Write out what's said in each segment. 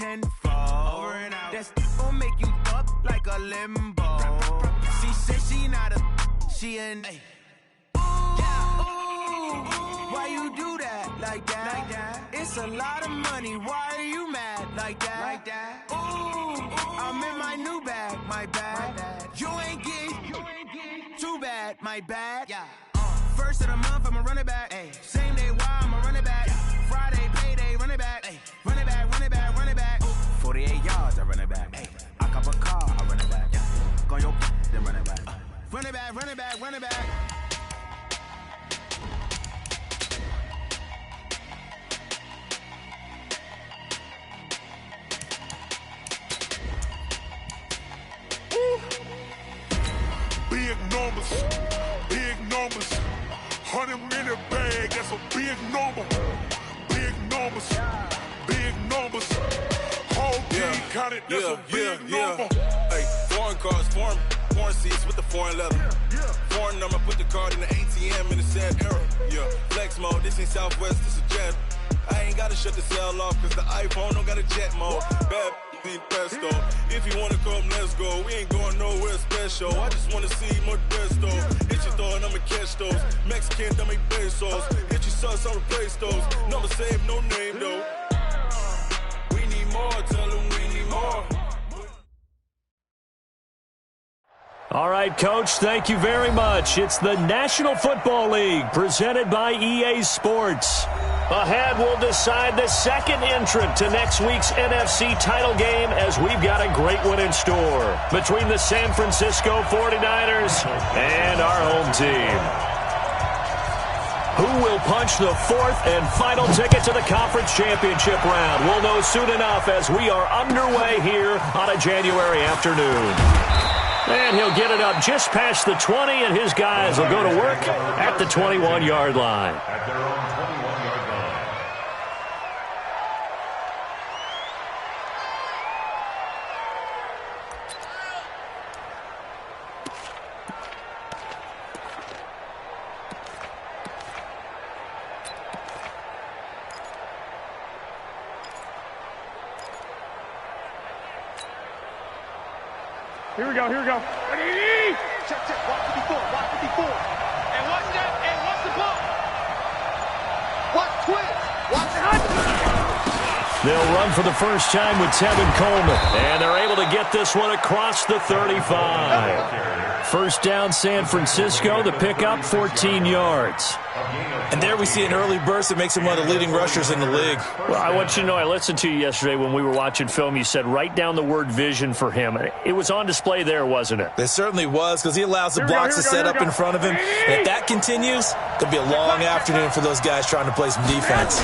tenfold. Over and out. That gon' make you up like a limbo. She said she not a, she an. Why you do that like that? It's a lot of money. Why are you mad like that? Ooh, I'm in my new bag, my bad. You ain't getting too bad, my bad. First of the month, I'ma run it back. Same day, why I'ma run it back. Friday, payday, run it back. Run it back, run it back, run it back. 48 yards, I run it back. I cop a car, I run it back. Go your then run it back. Run it back, run it back, run it back. Big numbers, 100-minute bag, that's a big number. Big numbers, whole team counted, that's a big number. Hey, foreign cars, foreign seats with the foreign leather. Foreign number, put the card in the ATM in the sad era. Flex mode, this ain't Southwest, this is jet. I ain't gotta shut the cell off, cause the iPhone don't got a jet mode. Bad pesto. If you wanna come, let's go. We ain't going nowhere special. I just wanna see more Modesto. Hit your throw and I'ma catch those. Mexican, dummy pesos. Hit your sus, I'll replace those. Number save, no name though. We need more, tell them we need more. All right, Coach, thank you very much. It's the National Football League presented by EA Sports. Ahead, we'll decide the second entrant to next week's NFC title game as we've got a great one in store between the San Francisco 49ers and our home team. Who will punch the fourth and final ticket to the conference championship round? We'll know soon enough as we are underway here on a January afternoon. And he'll get it up just past the 20, and his guys will go to work at the 21-yard line. Here we go. Ready? Check. Watch 54. And watch that. And watch the ball. Watch twist. Watch the hunt. They'll run for the first time with Tevin Coleman. And they're able to get this one across the 35. First down, San Francisco. The pickup, 14 yards. And there we see an early burst that makes him one of the leading rushers in the league. Well, I want you to know, I listened to you yesterday when we were watching film. You said write down the word vision for him. It was on display there, wasn't it? It certainly was, because he allows the blocks to set up in front of him. And if that continues, it'll be a long afternoon for those guys trying to play some defense.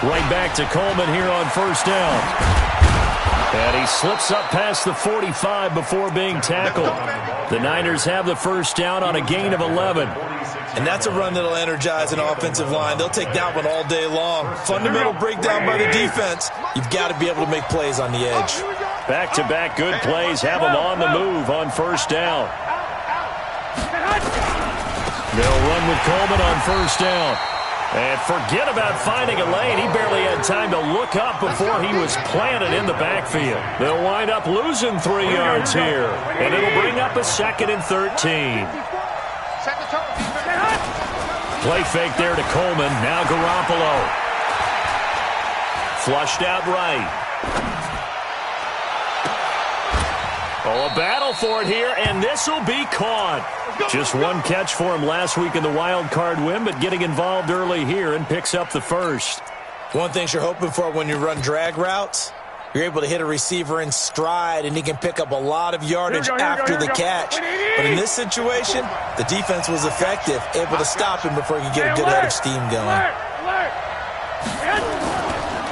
Right back to Coleman here on first down. And he slips up past the 45 before being tackled. The Niners have the first down on a gain of 11. And that's a run that'll energize an offensive line. They'll take that one all day long. Fundamental breakdown by the defense. You've got to be able to make plays on the edge. Back-to-back good plays have them on the move on first down. They'll run with Coleman on first down. And forget about finding a lane. He barely had time to look up before he was planted in the backfield. They'll wind up losing 3 yards here. And it'll bring up a 2nd and 13. Play fake there to Coleman. Now Garoppolo. Flushed out right. Oh, a battle for it here, and this will be caught. Just one catch for him last week in the wild card win, but getting involved early here and picks up the first. One thing you're hoping for when you run drag routes, you're able to hit a receiver in stride, and he can pick up a lot of yardage after the catch. But in this situation, the defense was effective, able to stop him before he could get a good head of steam going.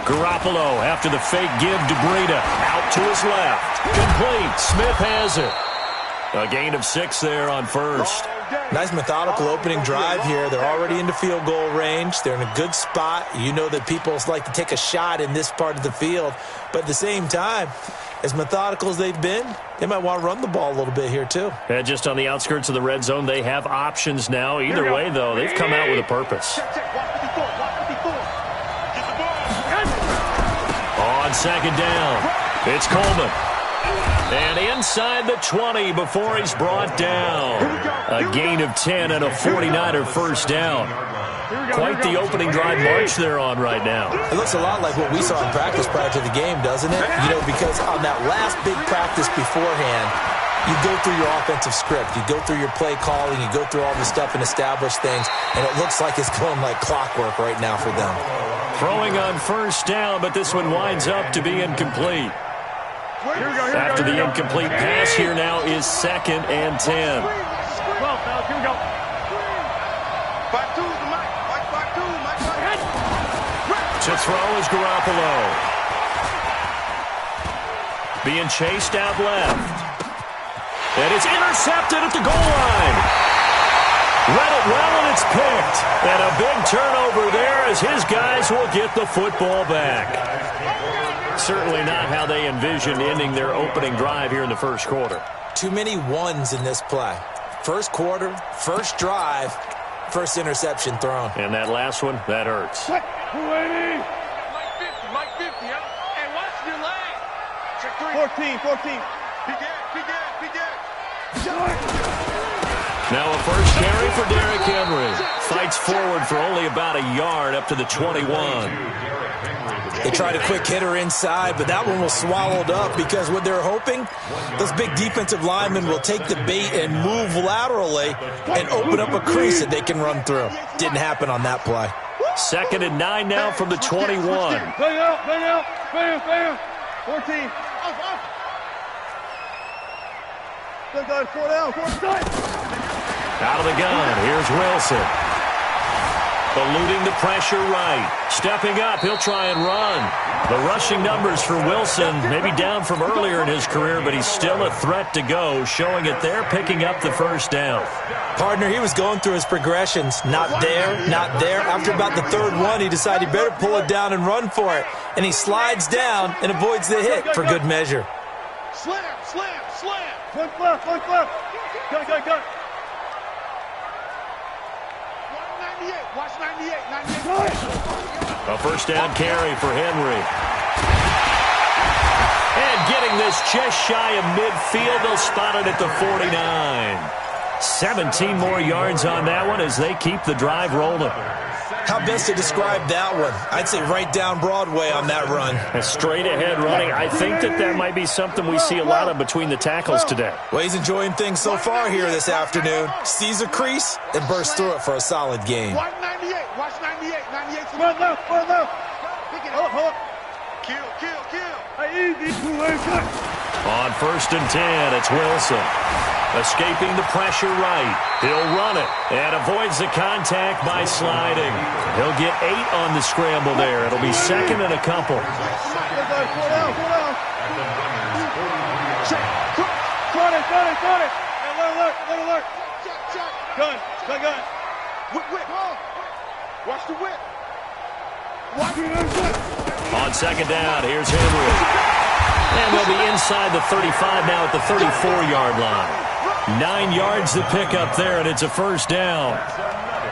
Garoppolo after the fake give to Breida. Out to his left. Complete. Smith has it. A gain of 6 there on first. Nice methodical opening drive here. They're already into field goal range. They're in a good spot. You know that people like to take a shot in this part of the field. But at the same time, as methodical as they've been, they might want to run the ball a little bit here too. Yeah, just on the outskirts of the red zone, they have options now. Either way, though, they've come out with a purpose. On second down, it's Coleman. And inside the 20 before he's brought down. A gain of 10 and a 49er first down. Quite the opening drive march they're on right now. It looks a lot like what we saw in practice prior to the game, doesn't it? You know, because on that last big practice beforehand, you go through your offensive script. You go through your play calling. You go through all the stuff and establish things. And it looks like it's going like clockwork right now for them. Throwing on first down, but this one winds up to be incomplete. After the incomplete pass, here now is 2nd and 10. Well, fellas, here we go. 5-2 is the mic. Mike 5-2. To throw is Garoppolo. Being chased out left. And it's intercepted at the goal line. Read it well, and it's picked. And a big turnover there as his guys will get the football back. Certainly not how they envisioned ending their opening drive here in the first quarter. Too many ones in this play. First quarter, first drive, first interception thrown. And that last one, that hurts. 280. Mike 50, huh? Hey, watch your leg. Check 14. Big Now a first carry for Derrick Henry. Fights forward for only about a yard up to the 21. They tried a quick hitter inside, but that one was swallowed up because what they're hoping, those big defensive linemen will take the bait and move laterally and open up a crease that they can run through. Didn't happen on that play. 2nd and 9 now from the 21. Bang out. 14. Off. 4 down. Out of the gun, here's Wilson. Eluding the pressure right. Stepping up, he'll try and run. The rushing numbers for Wilson, maybe down from earlier in his career, but he's still a threat to go, showing it there, picking up the first down. Partner, he was going through his progressions. Not there. After about the third one, he decided he better pull it down and run for it. And he slides down and avoids the hit for good measure. Slam. One left. Cut. Watch 98. A first down carry for Henry. And getting this just shy of midfield, they'll spot it at the 49. 17 more yards on that one as they keep the drive rolling. How best to describe that one? I'd say right down Broadway on that run. A straight ahead running. I think that might be something we see a lot of between the tackles today. Well, he's enjoying things so far here this afternoon. Sees a crease and bursts through it for a solid game. Watch 98. 98. Run left. Hold up. Kill. Easy. On 1st and 10, it's Wilson. Escaping the pressure right. He'll run it and avoids the contact by sliding. He'll get 8 on the scramble there. It'll be 2nd and a couple. 4 down. Got it. Hey, alert. Gun. Whip. Watch the whip. On 2nd down, here's Henry. And they'll be inside the 35 now at the 34-yard line. 9 yards to pick up there, and it's a first down.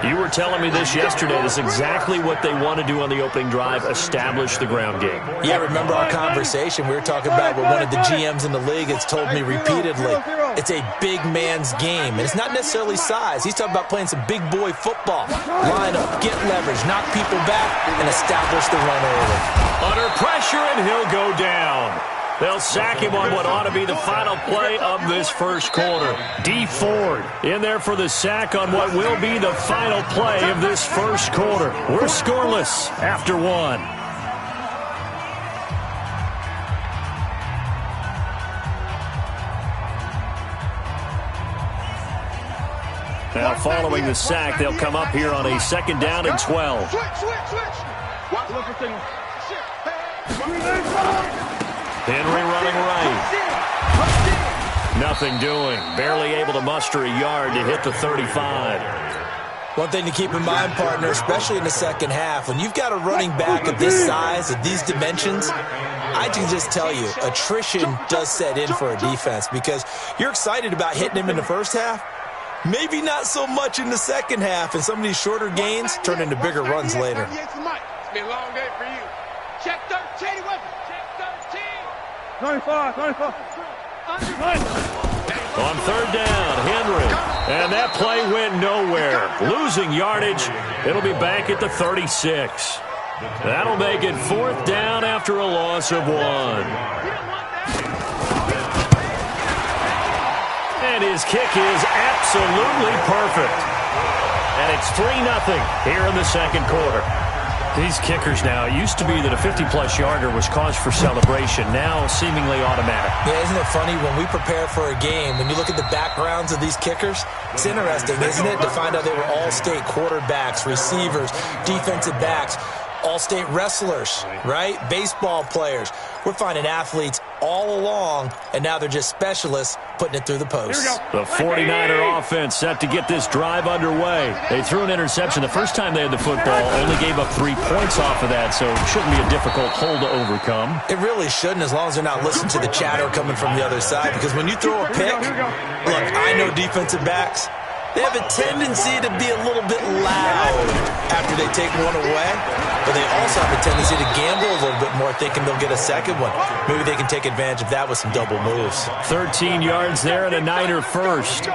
You were telling me this yesterday. This is exactly what they want to do on the opening drive, establish the ground game. Yeah, remember our conversation? We were talking about what one of the GMs in the league has told me repeatedly. It's a big man's game, and it's not necessarily size. He's talking about playing some big boy football. Line up, get leverage, knock people back, and establish the run early. Under pressure, and he'll go down. They'll sack him on what ought to be the final play of this first quarter. D. Ford in there for the sack on what will be the final play of this first quarter. We're scoreless after 1. Now following the sack, they'll come up here on a 2nd down and 12. Henry running right. Nothing doing. Barely able to muster a yard to hit the 35. One thing to keep in mind, partner, especially in the second half, when you've got a running back of this size, of these dimensions, I can just tell you, attrition does set in for a defense because you're excited about hitting him in the first half. Maybe not so much in the second half, and some of these shorter gains turn into bigger runs later. It's been a long day for you. Check 13, weapon. Check. On third down, Henry. And that play went nowhere. Losing yardage. It'll be back at the 36. That'll make it fourth down after a loss of 1. And his kick is absolutely perfect. And it's 3-0 here in the second quarter. These kickers now, it used to be that a 50-plus yarder was cause for celebration, now seemingly automatic. Yeah, isn't it funny when we prepare for a game, when you look at the backgrounds of these kickers, it's interesting, isn't it, to find out they were all-state quarterbacks, receivers, defensive backs, all-state wrestlers, right? Baseball players. We're finding athletes all along, and now they're just specialists putting it through the post. The 49er offense set to get this drive underway. They threw an interception the first time they had the football, only gave up 3 points off of that, so it shouldn't be a difficult hole to overcome. It really shouldn't, as long as they're not listening to the chatter coming from the other side, because when you throw a pick, look, I know defensive backs, they have a tendency to be a little bit loud after they take one away, but they also have a tendency to gamble a little bit more, thinking they'll get a second one. Maybe they can take advantage of that with some double moves. 13 yards there and a Niner first.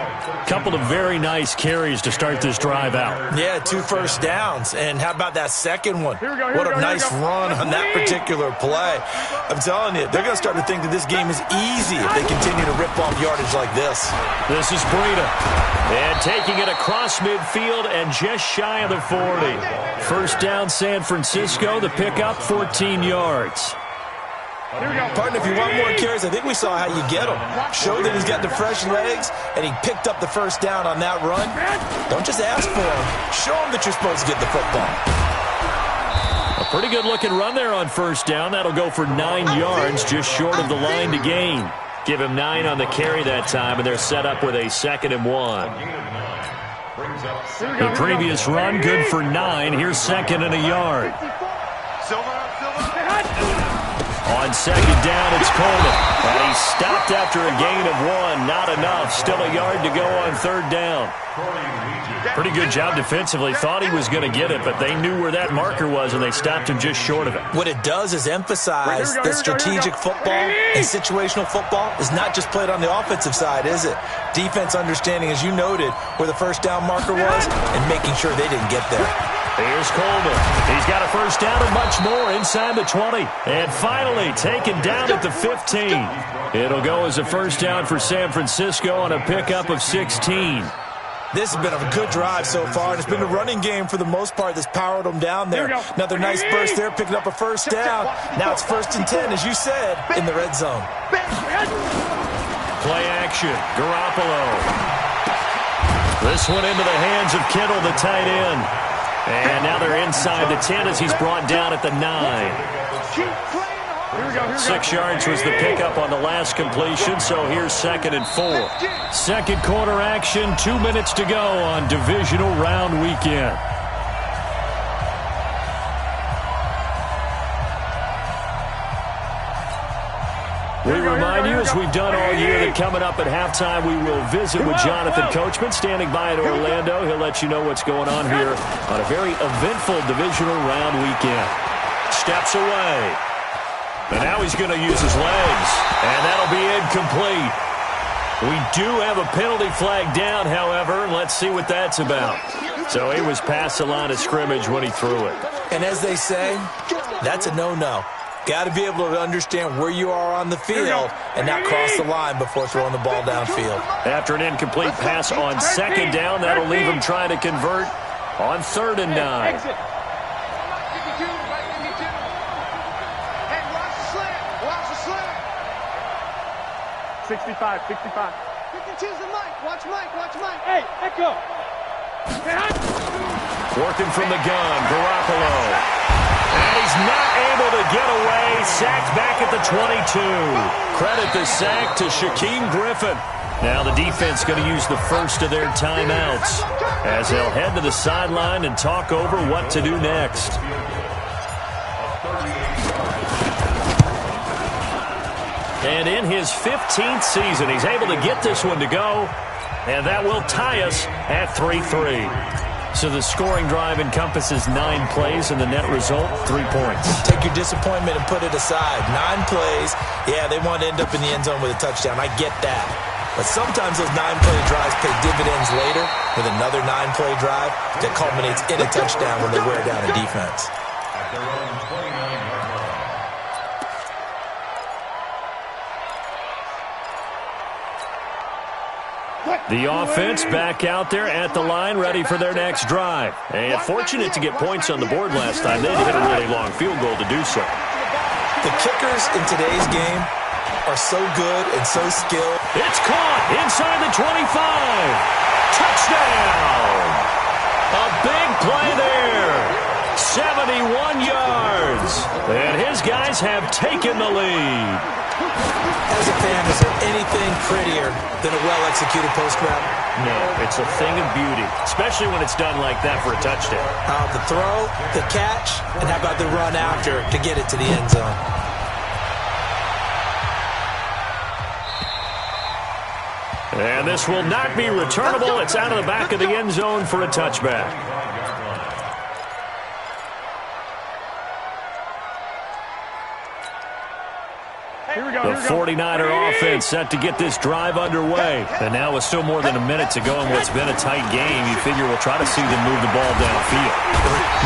Couple of very nice carries to start this drive out. Yeah, 2 first downs. And how about that second one? What a nice run on that particular play. I'm telling you, they're going to start to think that this game is easy if they continue to rip off yardage like this. This is Breida. And taking it across midfield and just shy of the 40. First down, San Francisco. The pickup, 14 yards. Partner, if you want more carries, I think we saw how you get them. Show that he's got the fresh legs, and he picked up the first down on that run. Don't just ask for him. Show him that you're supposed to get the football. A pretty good-looking run there on first down. That'll go for 9 yards, just short of the line to gain. Give him 9 on the carry that time, and they're set up with a 2nd and 1. The previous run, good for 9. Here's 2nd and a yard. On second down, it's Coleman. And he stopped after a gain of 1. Not enough. Still a yard to go on third down. Pretty good job defensively. Thought he was going to get it, but they knew where that marker was, and they stopped him just short of it. What it does is emphasize that strategic football and situational football is not just played on the offensive side, is it? Defense understanding, as you noted, where the first down marker was and making sure they didn't get there. Here's Coleman. He's got a first down and much more inside the 20. And finally taken down at the 15. It'll go as a first down for San Francisco on a pickup of 16. This has been a good drive so far, and it's been a running game for the most part that's powered them down there. Another nice burst there, picking up a first down. Now it's 1st and 10, as you said, in the red zone. Play action. Garoppolo. This one into the hands of Kittle, the tight end. And now they're inside the 10 as he's brought down at the 9. 6 yards was the pickup on the last completion, so here's 2nd and 4. Second quarter action, 2 minutes to go on divisional round weekend. We remind you, as we've done all year, that coming up at halftime, we will visit with Jonathan Coachman, standing by in Orlando. He'll let you know what's going on here on a very eventful divisional round weekend. Steps away. And now he's going to use his legs. And that'll be incomplete. We do have a penalty flag down, however. Let's see what that's about. So he was past the line of scrimmage when he threw it. And as they say, that's a no-no. Got to be able to understand where you are on the field and not cross the line before throwing the ball downfield. After an incomplete pass on second down, that'll leave him trying to convert on 3rd and 9. 65. You can choose the mic. Watch Mike. Hey, Echo. Working from the gun, Garoppolo. And he's not able to get away. Sacked back at the 22. Credit the sack to Shaquem Griffin. Now the defense going to use the first of their timeouts as they'll head to the sideline and talk over what to do next. And in his 15th season, he's able to get this one to go. And that will tie us at 3-3. So the scoring drive encompasses 9 plays, and the net result, 3 points. Take your disappointment and put it aside. 9 plays. Yeah, they want to end up in the end zone with a touchdown. I get that. But sometimes those 9-play drives pay dividends later with another 9-play drive that culminates in a touchdown when they wear down a defense. The offense back out there at the line, ready for their next drive. And fortunate to get points on the board last time. They hit a really long field goal to do so. The kickers in today's game are so good and so skilled. It's caught inside the 25. Touchdown! A big play there. 71 yards. And his guys have taken the lead. As a fan, is there anything prettier than a well-executed post route? No, it's a thing of beauty, especially when it's done like that for a touchdown. The throw, the catch, and how about the run after to get it to the end zone? And this will not be returnable. It's out of the back of the end zone for a touchback. The 49er offense set to get this drive underway. And now with still more than a minute to go in what's been a tight game, you figure we'll try to see them move the ball downfield.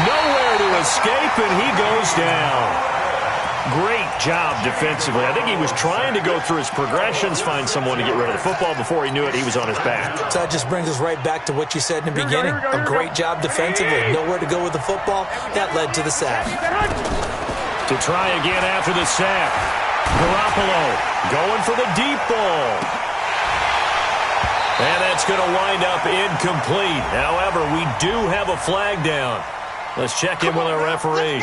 Nowhere to escape, and he goes down. Great job defensively. I think he was trying to go through his progressions, find someone to get rid of the football. Before he knew it, he was on his back. So that just brings us right back to what you said in the beginning. A great job defensively. Nowhere to go with the football. That led to the sack. To try again after the sack. Garoppolo going for the deep ball. And that's going to wind up incomplete. However, we do have a flag down. Let's check in with our referee.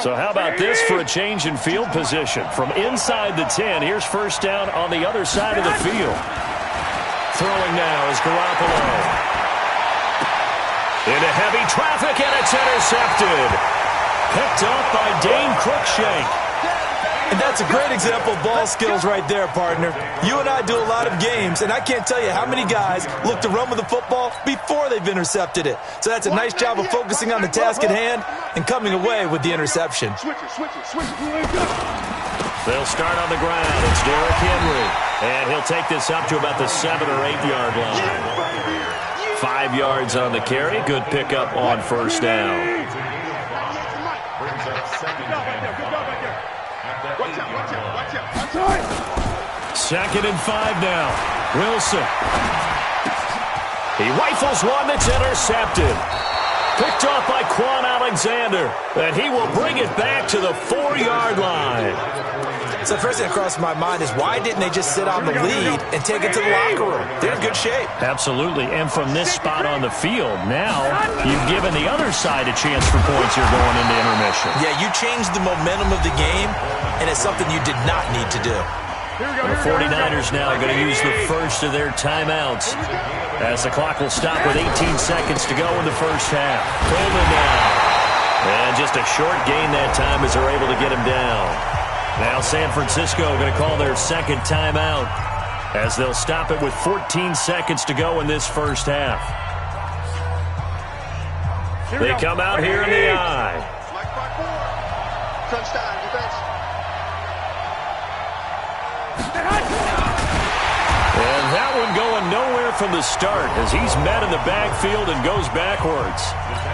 So how about this for a change in field position? From inside the 10, here's first down on the other side of the field. Throwing now is Garoppolo. Into heavy traffic, and it's intercepted. Picked up by Dane Cruikshank. And that's a great example of ball skills right there, partner. You and I do a lot of games, and I can't tell you how many guys look to run with the football before they've intercepted it. So that's a nice job of focusing on the task at hand and coming away with the interception. They'll start on the ground. It's Derrick Henry. And he'll take this up to about the 7 or 8 yard line. 5 yards on the carry. Good pickup on first down. Second and 5 now. Wilson. He rifles one that's intercepted. Picked off by Quan Alexander. And he will bring it back to the 4 yard line. So the first thing that crossed my mind is why didn't they just sit on the lead and take it to the locker room? They're in good shape. Absolutely. And from this spot on the field, now you've given the other side a chance for points here going into intermission. Yeah, you changed the momentum of the game, and it's something you did not need to do. The 49ers now going to use the first of their timeouts as the clock will stop with 18 seconds to go in the first half. Coleman now. And just a short gain that time as they're able to get him down. Now San Francisco going to call their second timeout as they'll stop it with 14 seconds to go in this first half. They come out here in the eye. Touchdown, defense. And that one going nowhere from the start as he's met in the backfield and goes backwards.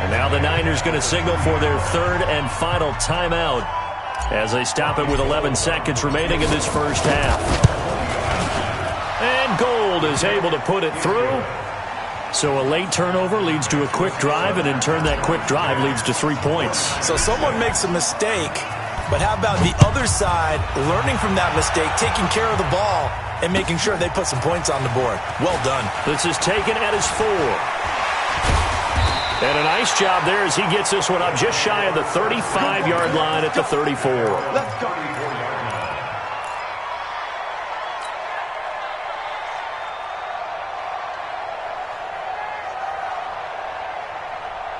And now the Niners going to signal for their third and final timeout as they stop it with 11 seconds remaining in this first half. And Gold is able to put it through. So a late turnover leads to a quick drive, and in turn that quick drive leads to 3 points. So someone makes a mistake, but how about the other side learning from that mistake, taking care of the ball, and making sure they put some points on the board? Well done. This is taken at his 4. And a nice job there as he gets this one up just shy of the 35-yard line at the 34. Let's go.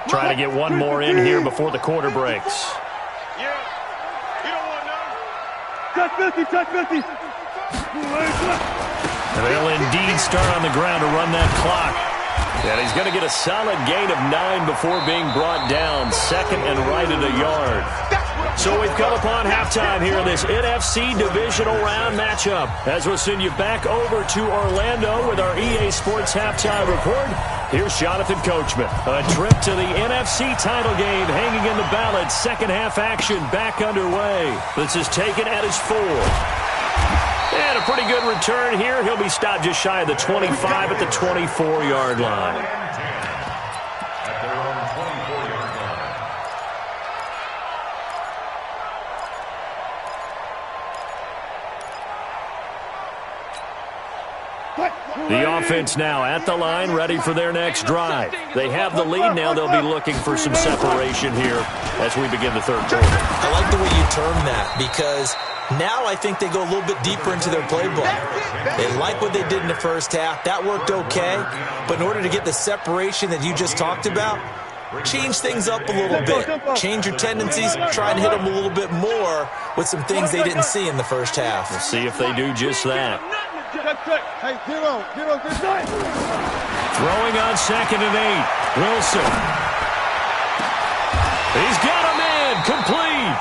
Trying to get one more in here before the quarter breaks. Yeah. You don't want none. Touch 50, touch 50. They'll indeed start on the ground to run that clock. And he's going to get a solid gain of 9 before being brought down. Second and right at a yard. So we've come upon halftime here in this NFC Divisional Round matchup. As we'll send you back over to Orlando with our EA Sports Halftime Report. Here's Jonathan Coachman. A trip to the NFC title game hanging in the balance. Second half action back underway. This is taken at his 4. And a pretty good return here. He'll be stopped just shy of the 25 at the 24-yard line. The offense now at the line, ready for their next drive. They have the lead now. They'll be looking for some separation here as we begin the third quarter. I like the way you term that because now I think they go a little bit deeper into their playbook. They like what they did in the first half. That worked okay. But in order to get the separation that you just talked about, change things up a little bit. Change your tendencies. Try and hit them a little bit more with some things they didn't see in the first half. We'll see if they do just that. Throwing on second and 8. Wilson. He's got him in. Complete.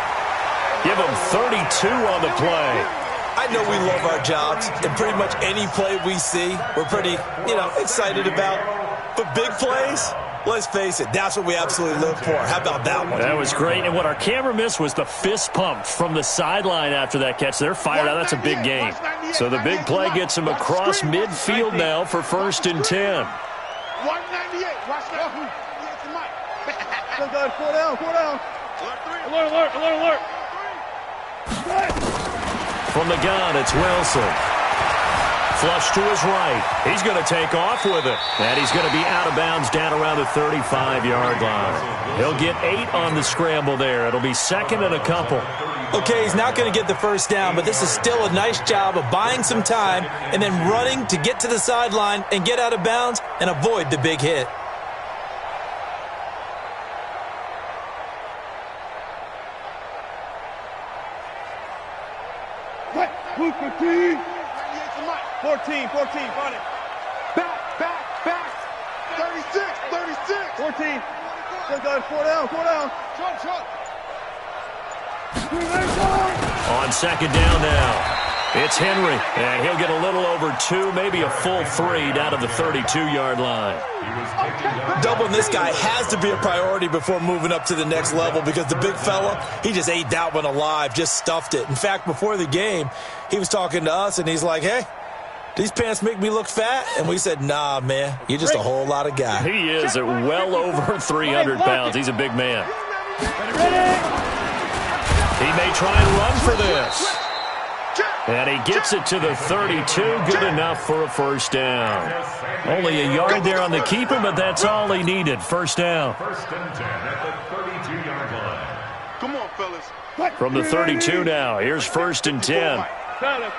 Give him 32 on the play. I know we love our jobs, and pretty much any play we see, we're pretty, excited about. But big plays, let's face it, that's what we absolutely live for. How about that one? That was great, and what our camera missed was the fist pump from the sideline after that catch. They're fired out. That's a big game. So the big play gets him across midfield now for 1st and 10. 198. Watch that. Four down. Alert. From the gun, it's Wilson. Flush to his right. He's going to take off with it. And he's going to be out of bounds down around the 35-yard line. He'll get 8 on the scramble there. It'll be second and a couple. Okay, he's not going to get the first down, but this is still a nice job of buying some time and then running to get to the sideline and get out of bounds and avoid the big hit. Who's 15? 14, find it. Back. 36. 14. Four down. Shot. On second down now. It's Henry, and he'll get a little over 2, maybe a full 3 down to the 32-yard line. Doubling this guy has to be a priority before moving up to the next level because the big fella, he just ate that one alive, just stuffed it. In fact, before the game, he was talking to us, and he's like, hey, these pants make me look fat? And we said, nah, man, you're just a whole lot of guy. He is at well over 300 pounds. He's a big man. He may try and run for this. And he gets it to the 32. Good enough for a first down. Only a yard there on the keeper, but that's all he needed. First down. 1st and 10 at the 32-yard line. Come on, fellas. From the 32 now, here's 1st and 10. Got it.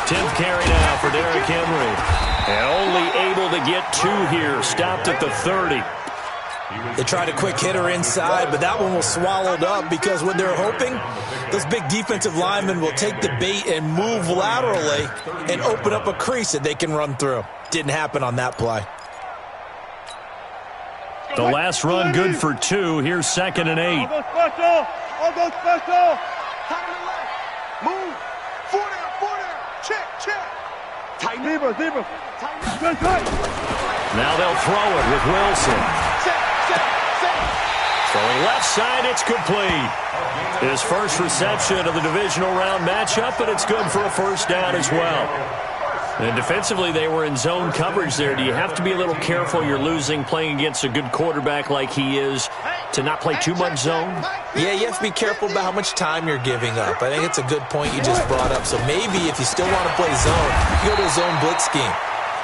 10th carry now for Derrick Henry. And only able to get 2 here. Stopped at the 30. They tried a quick hitter inside, but that one was swallowed up because what they're hoping, those big defensive linemen will take the bait and move laterally and open up a crease that they can run through. Didn't happen on that play. The last run good for 2. Here's 2nd and 8. All go special. Move. 4 down. Check. Tight. Zebra. Now they'll throw it with Wilson. Throwing left side, it's complete. His first reception of the divisional round matchup, but it's good for a first down as well. And defensively, they were in zone coverage there. Do you have to be a little careful you're losing playing against a good quarterback like he is to not play too much zone? Yeah, you have to be careful about how much time you're giving up. I think it's a good point you just brought up. So maybe if you still want to play zone, you go to a zone blitz scheme.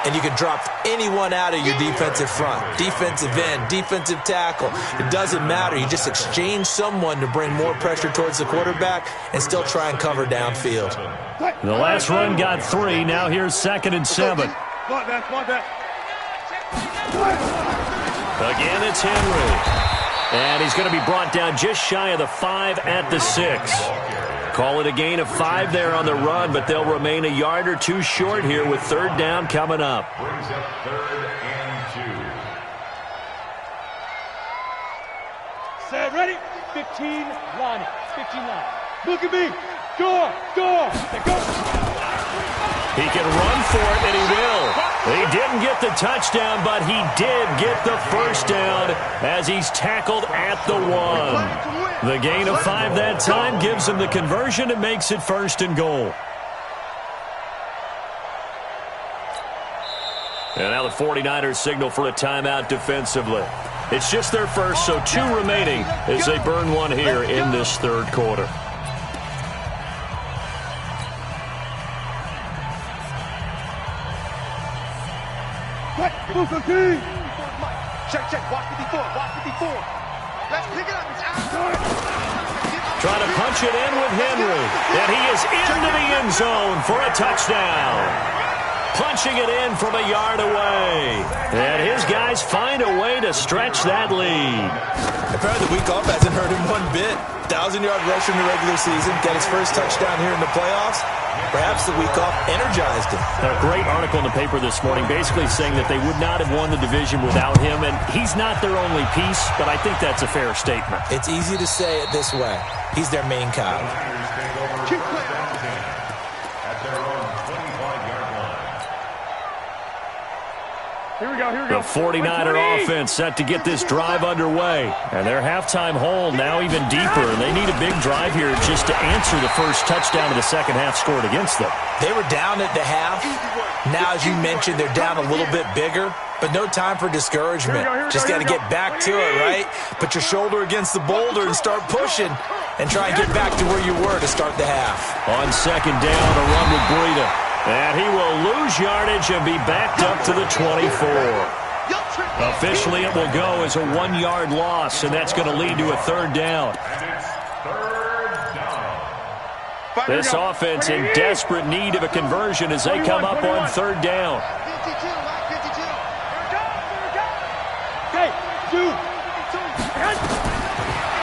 And you can drop anyone out of your defensive front, defensive end, defensive tackle. It doesn't matter. You just exchange someone to bring more pressure towards the quarterback and still try and cover downfield. The last run got 3. Now here's 2nd and 7. Again, it's Henry. And he's going to be brought down just shy of the 5 at the 6. Call it a gain of 5 there on the run, but they'll remain a yard or two short here with third down coming up. Brings up 3rd and 2. Set, ready? 15, line it. 15 line. Look at me. Score. Go. He can run for it, and he will. He didn't get the touchdown, but he did get the first down as he's tackled at the 1. The gain of 5 that time gives him the conversion and makes it 1st and goal. And now the 49ers signal for a timeout defensively. It's just their first, so 2 remaining as they burn 1 here in this 3rd quarter. Check. Watch 54. Let's pick it up. It's out. Trying to punch it in with Henry. And he is into the end zone for a touchdown. Punching it in from a yard away. And his guys find a way to stretch that lead. Apparently the week off hasn't hurt him one bit. 1,000-yard rush in the regular season. Got his first touchdown here in the playoffs. Perhaps the week off energized him. A great article in the paper this morning basically saying that they would not have won the division without him, and he's not their only piece, but I think that's a fair statement. It's easy to say it this way. He's their main cog. Here we go. The 49er offense set to get this drive underway. And their halftime hole now even deeper. And they need a big drive here just to answer the first touchdown of the second half scored against them. They were down at the half. Now, as you mentioned, they're down a little bit bigger. But no time for discouragement. Just got to get back to it, right? Put your shoulder against the boulder and start pushing. And try and get back to where you were to start the half. On second down, a run with Breida. And he will lose yardage and be backed up to the 24. Officially, it will go as a 1-yard loss, and that's going to lead to a 3rd down. This offense in desperate need of a conversion as they come up on 3rd down.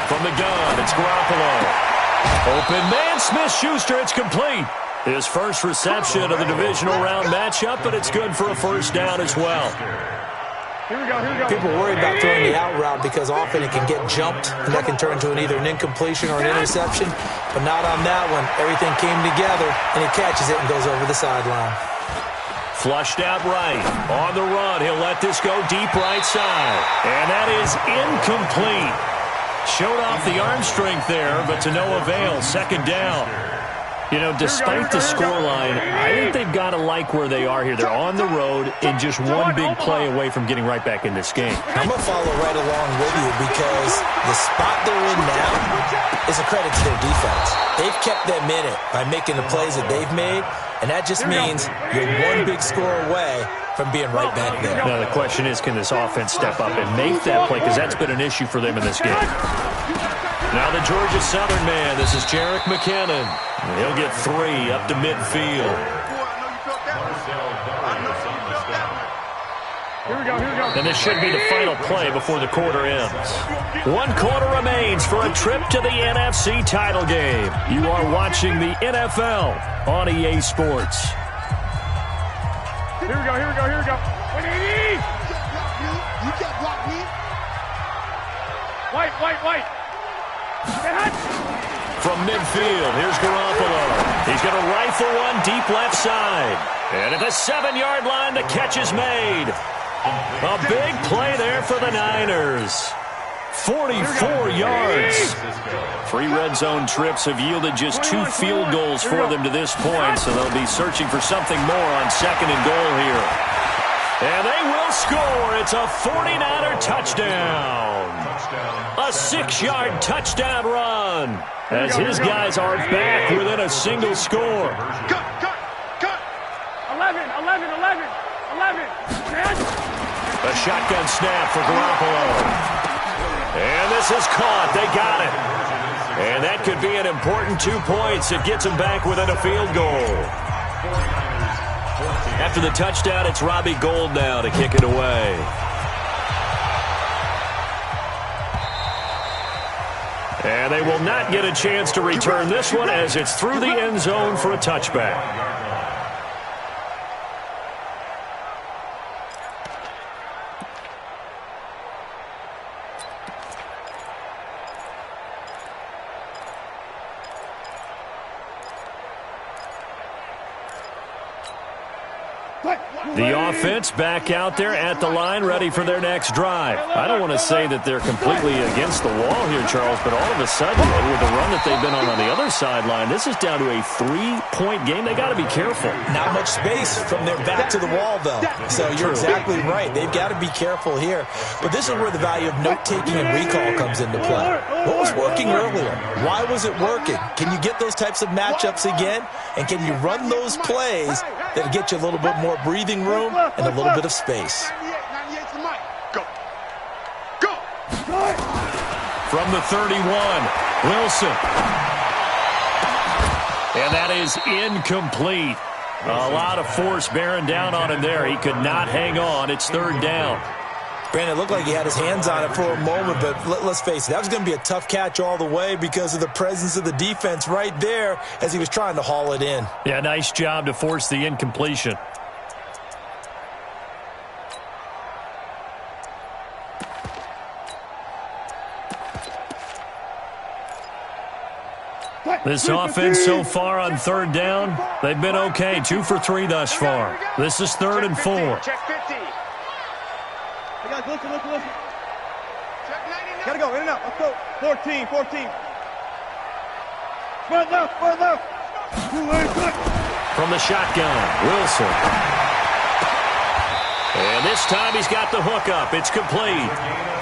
From the gun, it's Garoppolo. Open man, Smith-Schuster, it's complete. His first reception of the divisional round matchup, but it's good for a first down as well. Here we go. People worry about throwing the out route because often it can get jumped, and that can turn into either an incompletion or an interception. But not on that one. Everything came together, and he catches it and goes over the sideline. Flushed out right. On the run, he'll let this go deep right side. And that is incomplete. Showed off the arm strength there, but to no avail. Second down. You know, despite the scoreline, I think they've got to like where they are here. They're on the road and just one big play away from getting right back in this game. I'm going to follow right along with you because the spot they're in now is a credit to their defense. They've kept them in it by making the plays that they've made, and that just means you're one big score away from being right back there. Now, the question is, can this offense step up and make that play? Because that's been an issue for them in this game. Now the Georgia Southern man, this is Jerick McKinnon. He'll get 3 up to midfield. Here we go. And this should be the final play before the quarter ends. 1 quarter remains for a trip to the NFC title game. You are watching the NFL on EA Sports. Here we go. You can't block me. White. From midfield, here's Garoppolo. He's going to rifle one deep left side. And at the 7-yard line, the catch is made. A big play there for the Niners. 44 yards. 3 red zone trips have yielded just 2 field goals for them to this point, so they'll be searching for something more on 2nd and goal here. And they will score. It's a 49er touchdown. A 6-yard touchdown run as his guys are back within a single score. Cut. 11. A shotgun snap for Garoppolo. And this is caught. They got it. And that could be an important 2 points. It gets them back within a field goal. After the touchdown, it's Robbie Gould now to kick it away. And they will not get a chance to return this one as it's through the end zone for a touchback. The offense back out there at the line, ready for their next drive. I don't want to say that they're completely against the wall here, Charles, but all of a sudden, with the run that they've been on the other sideline, this is down to a 3-point game. They got to be careful. Not much space from their back to the wall, though. So you're exactly right. They've got to be careful here. But this is where the value of note-taking and recall comes into play. What was working earlier? Why was it working? Can you get those types of matchups again? And can you run those plays that'll get you a little bit more breathing room and a little bit of space? Go. Go. From the 31, Wilson. And that is incomplete. A lot of force bearing down on him there. He could not hang on. It's third down. Brandon, it looked like he had his hands on it for a moment, but let's face it, that was going to be a tough catch all the way because of the presence of the defense right there as he was trying to haul it in. Yeah, nice job to force the incompletion. This offense so far on third down, they've been okay. 2 for 3 thus far. This is 3rd and 4. Check 50. Hey guys, listen. Gotta go, in and out. Let's go. 14. Front left. From the shotgun, Wilson. And this time he's got the hook up. It's complete.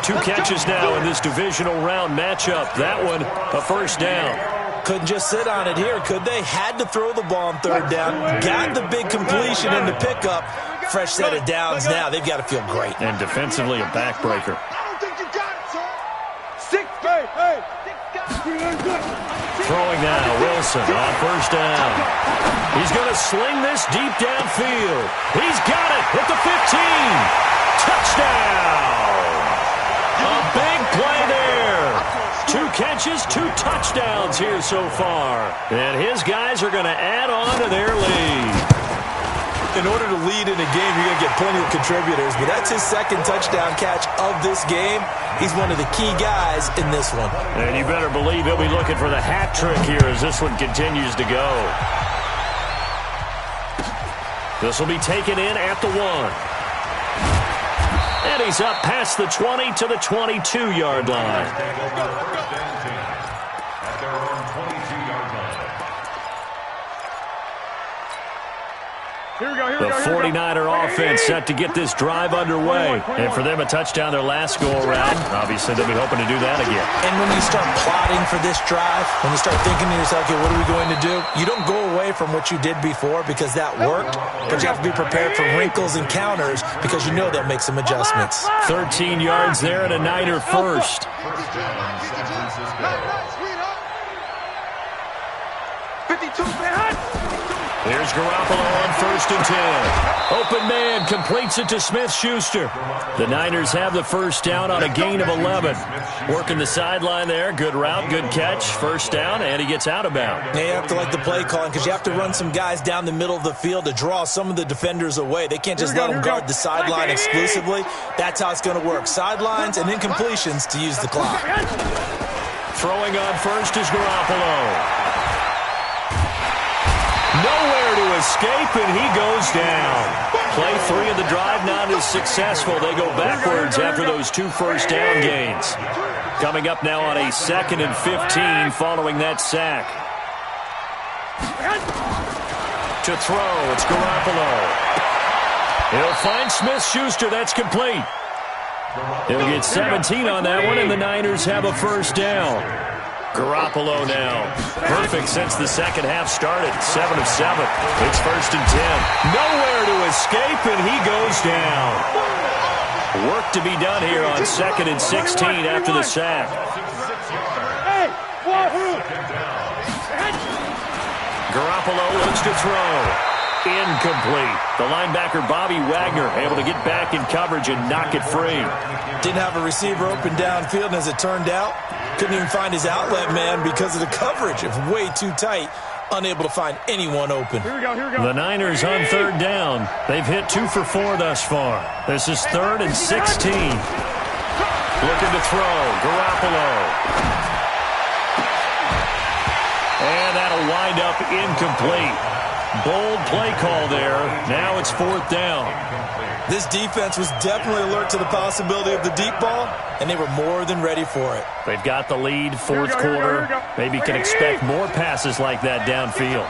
2 catches now in this divisional round matchup. That one, a first down. Couldn't just sit on it here, could they? Had to throw the ball on third down. Got the big completion in the pickup. Fresh set of downs now. They've got to feel great. And defensively, a backbreaker. I don't think you got it, sir. 6. Hey. Throwing now, Wilson on first down. He's going to sling this deep downfield. He's got it at the 15. Touchdown. A big play there. 2 catches, 2 touchdowns here so far. And his guys are going to add on to their lead. In order to lead in a game, you're going to get plenty of contributors, but that's his 2nd touchdown catch of this game. He's one of the key guys in this one. And you better believe he'll be looking for the hat trick here as this one continues to go. This will be taken in at the 1. And he's up past the 20 to the 22-yard line. At their own 22-yard line. Here we go. The 49er offense set to get this drive underway. And for them, a touchdown their last go-around. Obviously, they'll be hoping to do that again. And when you start plotting for this drive, when you start thinking to yourself, okay, what are we going to do? You don't go away from what you did before because that worked, but you have to be prepared for wrinkles and counters because you know they'll make some adjustments. 13 yards there and a Niner first. First down, San Francisco. 52 behind. Here's Garoppolo on 1st and 10. Open man completes it to Smith-Schuster. The Niners have the first down on a gain of 11. Working the sideline there. Good route, good catch. First down, and he gets out of bounds. They have to like the play calling because you have to run some guys down the middle of the field to draw some of the defenders away. They can't just let them guard the sideline exclusively. That's how it's going to work. Sidelines and incompletions to use the clock. Throwing on first is Garoppolo. Nowhere to escape, and he goes down. Play 3 of the drive not as successful. They go backwards after those 2 first down gains. Coming up now on a 2nd and 15 following that sack. To throw, it's Garoppolo. He'll find Smith-Schuster. That's complete. He'll get 17 on that one, and the Niners have a first down. Garoppolo now. Perfect since the second half started. 7 of 7. It's 1st and 10. Nowhere to escape, and he goes down. Work to be done here on 2nd and 16 after the sack. Garoppolo looks to throw. incomplete. The linebacker, Bobby Wagner, able to get back in coverage and knock it free. Didn't have a receiver open downfield, and as it turned out, couldn't even find his outlet man because of the coverage. It was way too tight, unable to find anyone open. Here we go. The Niners on third down. They've hit 2 for 4 thus far. This is 3rd and 16. Looking to throw, Garoppolo. And that'll wind up incomplete. Bold play call there. Now it's 4th down. This defense was definitely alert to the possibility of the deep ball, and they were more than ready for it. They've got the lead, 4th quarter. Maybe can expect more passes like that downfield.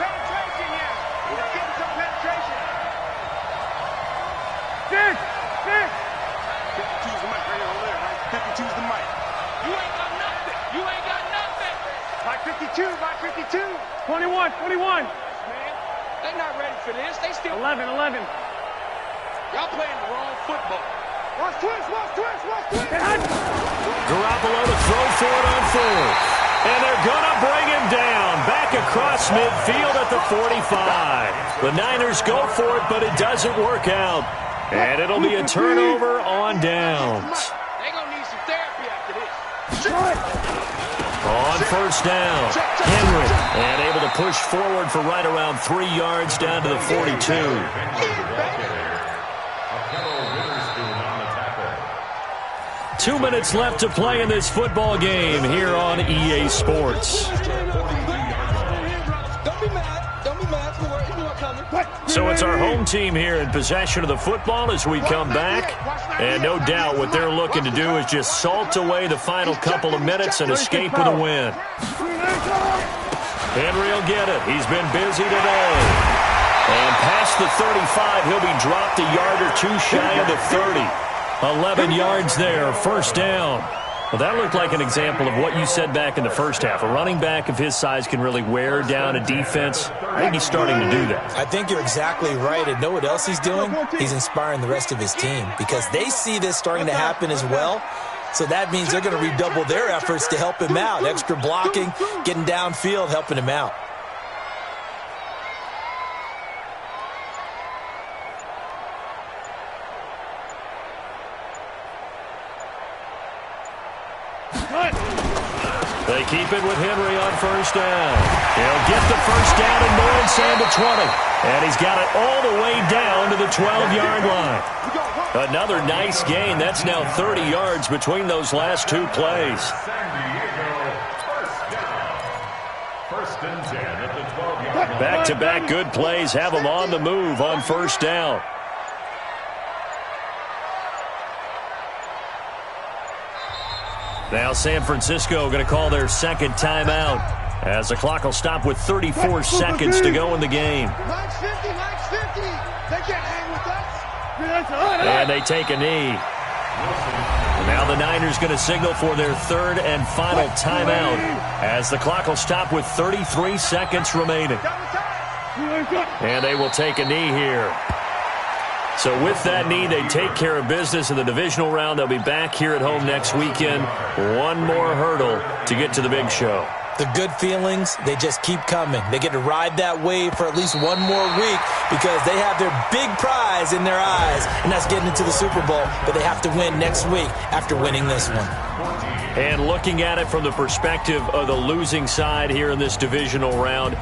Mike 52. 21. They're not ready for this. They still 11. Y'all playing the wrong football. Watch twist. Garoppolo to throw for it on 4th. And they're going to bring him down. Back across midfield at the 45. The Niners go for it, but it doesn't work out. And it'll be a turnover on downs. They're going to need some therapy after this. On first down, Henry, and able to push forward for right around 3 yards down to the 42. 2 minutes left to play in this football game here on EA Sports. So it's our home team here in possession of the football as we come back. And no doubt what they're looking to do is just salt away the final couple of minutes and escape with a win. Henry will get it. He's been busy today. And past the 35, he'll be dropped a yard or 2 shy of the 30. 11 yards there, first down. Well, that looked like an example of what you said back in the first half. A running back of his size can really wear down a defense. I think he's starting to do that. I think you're exactly right. And know what else he's doing? He's inspiring the rest of his team because they see this starting to happen as well. So that means they're going to redouble their efforts to help him out. Extra blocking, getting downfield, helping him out. They keep it with Henry on first down. He'll get the first down and more inside the 20. And he's got it all the way down to the 12-yard line. Another nice gain. That's now 30 yards between those last 2 plays. Back-to-back good plays have them on the move on first down. Now San Francisco going to call their second timeout as the clock will stop with 34 seconds to go in the game. Max 50. They can't hang with us. And they take a knee. Now the Niners going to signal for their 3rd and final timeout as the clock will stop with 33 seconds remaining. And they will take a knee here. So with that knee, they take care of business in the divisional round. They'll be back here at home next weekend. One more hurdle to get to the big show. The good feelings, they just keep coming. They get to ride that wave for at least one more week because they have their big prize in their eyes, and that's getting into the Super Bowl. But they have to win next week after winning this one. And looking at it from the perspective of the losing side here in this divisional round,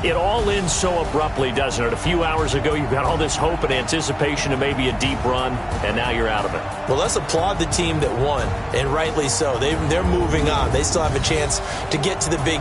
it all ends so abruptly, doesn't it? A few hours ago, you've got all this hope and anticipation of maybe a deep run, and now you're out of it. Well, let's applaud the team that won, and rightly so. They're moving on. They still have a chance to get to the big